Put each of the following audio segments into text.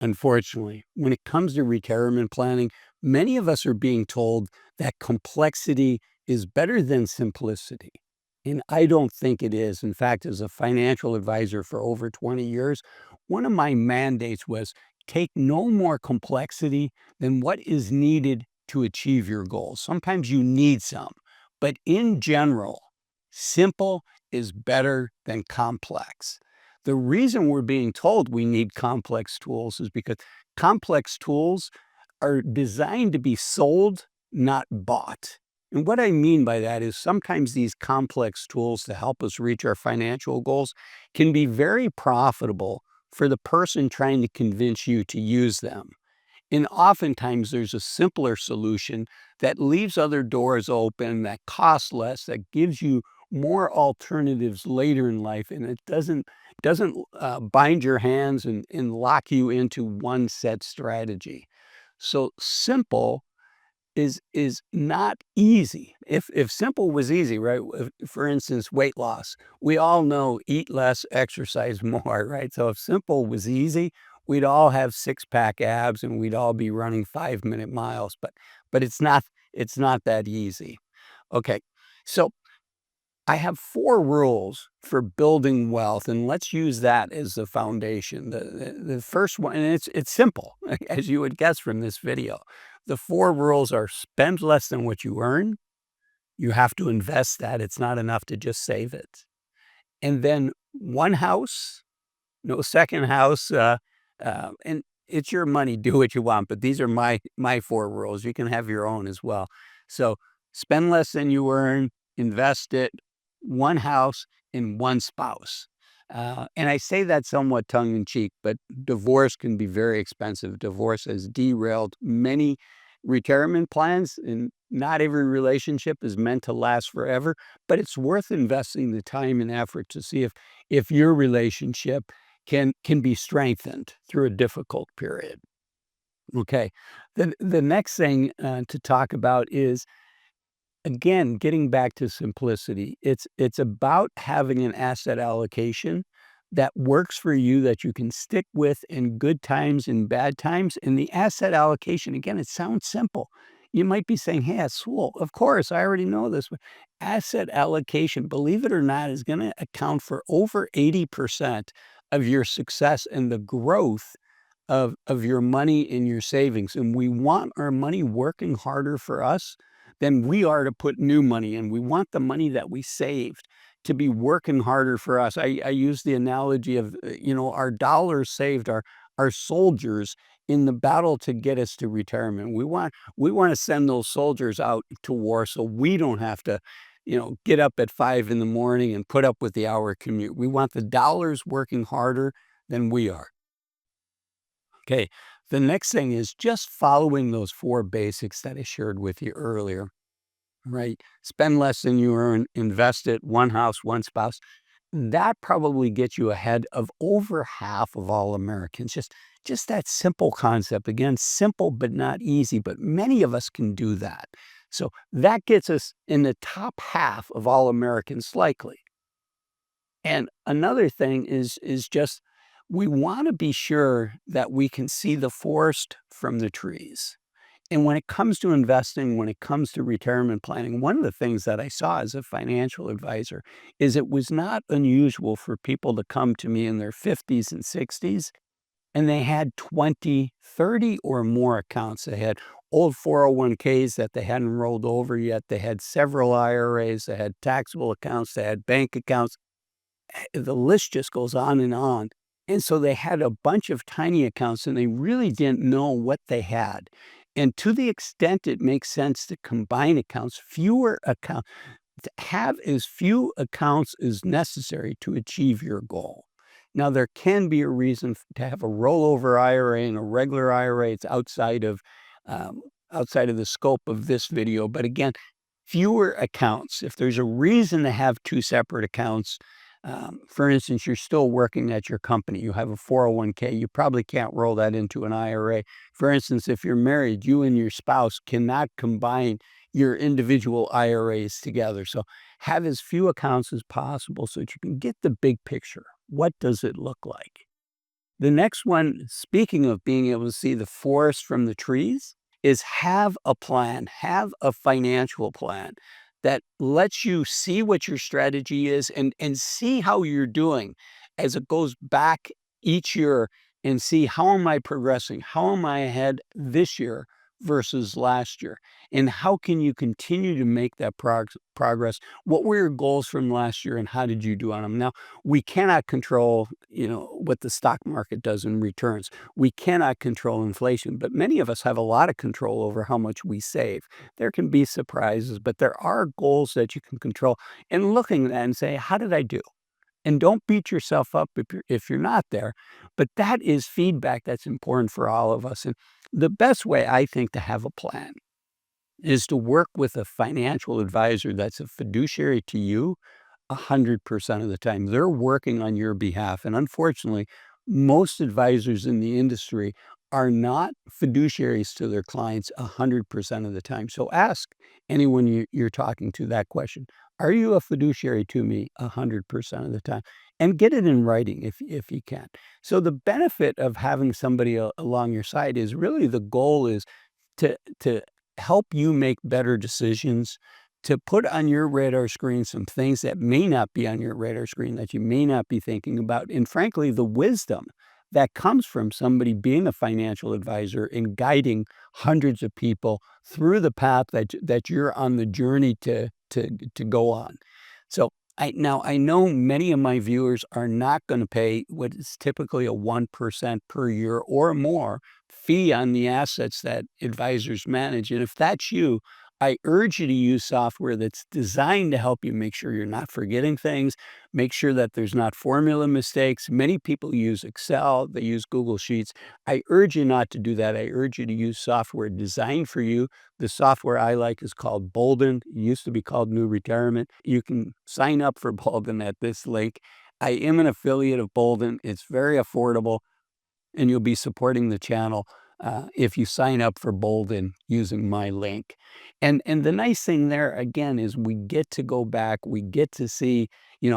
Unfortunately, when it comes to retirement planning, many of us are being told that complexity is better than simplicity. And I don't think it is. In fact, as a financial advisor for over 20 years, one of my mandates was take no more complexity than what is needed to achieve your goals. Sometimes you need some, but in general, simple is better than complex. The reason we're being told we need complex tools is because complex tools are designed to be sold, not bought. And what I mean by that is sometimes these complex tools to help us reach our financial goals can be very profitable for the person trying to convince you to use them. And oftentimes there's a simpler solution that leaves other doors open, that costs less, that gives you more alternatives later in life, and it doesn't bind your hands and lock you into one set strategy. So simple is not easy. If simple was easy, right? For instance, weight loss. We all know eat less, exercise more, right? So if simple was easy, we'd all have six-pack abs and we'd all be running 5-minute miles, but it's not that easy. Okay. So I have 4 rules for building wealth, and let's use that as the foundation. The first one, and it's simple, as you would guess from this video. The 4 rules are spend less than what you earn. You have to invest that. It's not enough to just save it. And then 1 house, no second house, and it's your money, do what you want, but these are my 4 rules. You can have your own as well. So spend less than you earn, invest it, 1 house, and 1 spouse. And I say that somewhat tongue in cheek, but divorce can be very expensive. Divorce has derailed many retirement plans, and not every relationship is meant to last forever, but it's worth investing the time and effort to see if your relationship can be strengthened through a difficult period. Okay. The next thing to talk about is, again, getting back to simplicity. It's about having an asset allocation that works for you, that you can stick with in good times and bad times. And the asset allocation, again, it sounds simple. You might be saying, "Hey, Azul, of course, I already know this." But asset allocation, believe it or not, is going to account for over 80% of your success and the growth of your money in your savings. And we want our money working harder for us than we are to put new money in. We want the money that we saved to be working harder for us. I use the analogy of, our dollars saved our soldiers in the battle to get us to retirement. We want to send those soldiers out to war so we don't have to, get up at 5 in the morning and put up with the hour commute. We want the dollars working harder than we are. Okay. The next thing is just following those 4 basics that I shared with you earlier. Right. Spend less than you earn, invest it, 1 house, 1 spouse. That probably gets you ahead of over half of all Americans. Just that simple concept. Again, simple but not easy, but many of us can do that. So that gets us in the top half of all Americans likely. And another thing is just we want to be sure that we can see the forest from the trees. And when it comes to investing, when it comes to retirement planning, one of the things that I saw as a financial advisor is it was not unusual for people to come to me in their 50s and 60s, and they had 20, 30 or more accounts. They had old 401ks that they hadn't rolled over yet. They had several IRAs. They had taxable accounts. They had bank accounts. The list just goes on and on. And so they had a bunch of tiny accounts and they really didn't know what they had. And to the extent it makes sense to combine accounts, fewer accounts, to have as few accounts as necessary to achieve your goal. Now, there can be a reason to have a rollover IRA and a regular IRA. It's outside of the scope of this video. But again, fewer accounts. If there's a reason to have 2 separate accounts, for instance, you're still working at your company, you have a 401k, you probably can't roll that into an IRA. For instance, if you're married, you and your spouse cannot combine your individual IRAs together. So have as few accounts as possible so that you can get the big picture. What does it look like? The next one, speaking of being able to see the forest from the trees, is have a plan, have a financial plan that lets you see what your strategy is and see how you're doing as it goes back each year and see how am I progressing? How am I ahead this year versus last year? And how can you continue to make that progress? What were your goals from last year and how did you do on them? Now, we cannot control, what the stock market does in returns. We cannot control inflation, but many of us have a lot of control over how much we save. There can be surprises, but there are goals that you can control. And looking at that and say, how did I do? And don't beat yourself up if you're not there, but that is feedback that's important for all of us. And the best way I think to have a plan is to work with a financial advisor that's a fiduciary to you 100% of the time. They're working on your behalf. And unfortunately, most advisors in the industry are not fiduciaries to their clients 100% of the time. So ask anyone you're talking to that question. Are you a fiduciary to me 100% of the time? And get it in writing if you can. So the benefit of having somebody along your side is really the goal is to help you make better decisions, to put on your radar screen some things that may not be on your radar screen that you may not be thinking about, and frankly, the wisdom that comes from somebody being a financial advisor and guiding hundreds of people through the path that you're on the journey to go on. So I know many of my viewers are not gonna pay what is typically a 1% per year or more fee on the assets that advisors manage, and if that's you, I urge you to use software that's designed to help you make sure you're not forgetting things, make sure that there's not formula mistakes. Many people use Excel, they use Google Sheets. I urge you not to do that. I urge you to use software designed for you. The software I like is called Bolden. It used to be called New Retirement. You can sign up for Bolden at this link. I am an affiliate of Bolden. It's very affordable and you'll be supporting the channel if you sign up for Bolden using my link. And the nice thing there again is we get to go back, we get to see,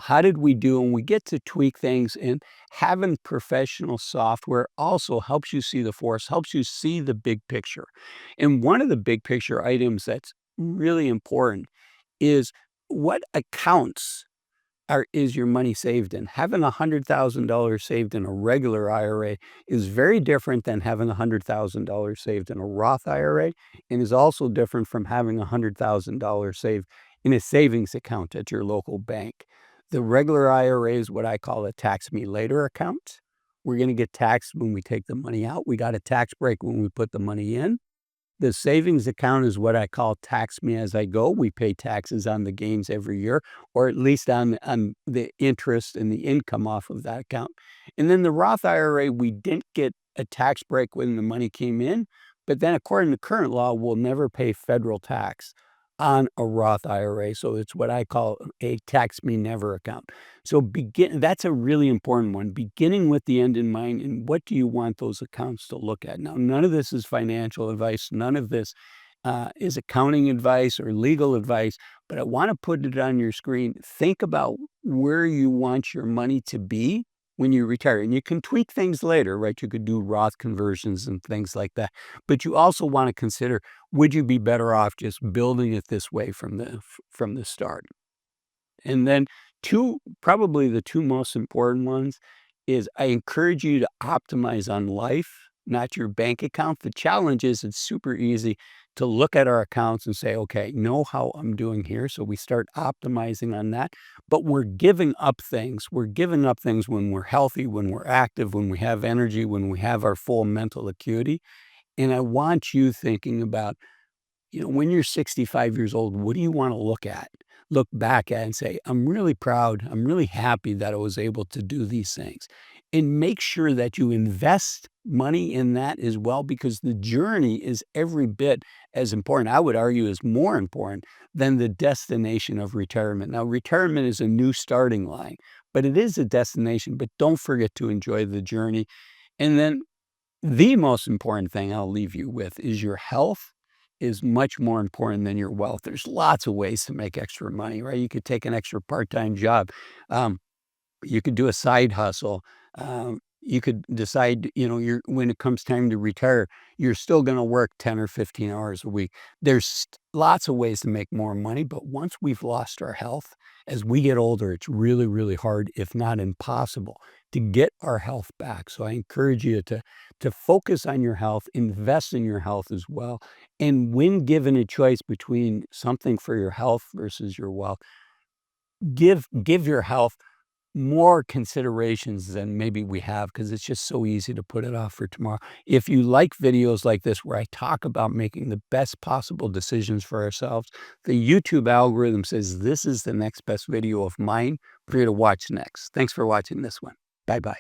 how did we do, and we get to tweak things. And having professional software also helps you see the forest, helps you see the big picture. And one of the big picture items that's really important is what accounts is your money saved in? Having $100,000 saved in a regular IRA is very different than having $100,000 saved in a Roth IRA, and is also different from having $100,000 saved in a savings account at your local bank. The regular IRA is what I call a tax me later account. We're going to get taxed when we take the money out. We got a tax break when we put the money in. The savings account is what I call tax me as I go. We pay taxes on the gains every year, or at least on the interest and the income off of that account. And then the Roth IRA, we didn't get a tax break when the money came in, but then according to current law, we'll never pay federal tax on a Roth IRA. So it's what I call a tax me never account. So that's a really important one, beginning with the end in mind, and what do you want those accounts to look at? Now, none of this is financial advice. None of this is accounting advice or legal advice, but I want to put it on your screen. Think about where you want your money to be when you retire. And you can tweak things later, right? You could do Roth conversions and things like that. But you also want to consider, would you be better off just building it this way from the start? And then probably the two most important ones is I encourage you to optimize on life, not your bank account. The challenge is it's super easy to look at our accounts and say, okay, know how I'm doing here. So we start optimizing on that, but we're giving up things. We're giving up things when we're healthy, when we're active, when we have energy, when we have our full mental acuity. And I want you thinking about, when you're 65 years old, what do you want to look back at and say, I'm really proud, I'm really happy that I was able to do these things. And make sure that you invest money in that as well, because the journey is every bit as important. I would argue is more important than the destination of retirement. Now, retirement is a new starting line, but it is a destination, but don't forget to enjoy the journey. And then the most important thing I'll leave you with is your health is much more important than your wealth. There's lots of ways to make extra money, right? You could take an extra part-time job. You could do a side hustle. You could decide, you're when it comes time to retire, you're still gonna work 10 or 15 hours a week. There's lots of ways to make more money, but once we've lost our health, as we get older, it's really, really hard, if not impossible, to get our health back. So I encourage you to focus on your health, invest in your health as well, and when given a choice between something for your health versus your wealth, give your health more considerations than maybe we have, because it's just so easy to put it off for tomorrow. If you like videos like this where I talk about making the best possible decisions for ourselves, the YouTube algorithm says this is the next best video of mine for you to watch next. Thanks for watching this one. Bye-bye.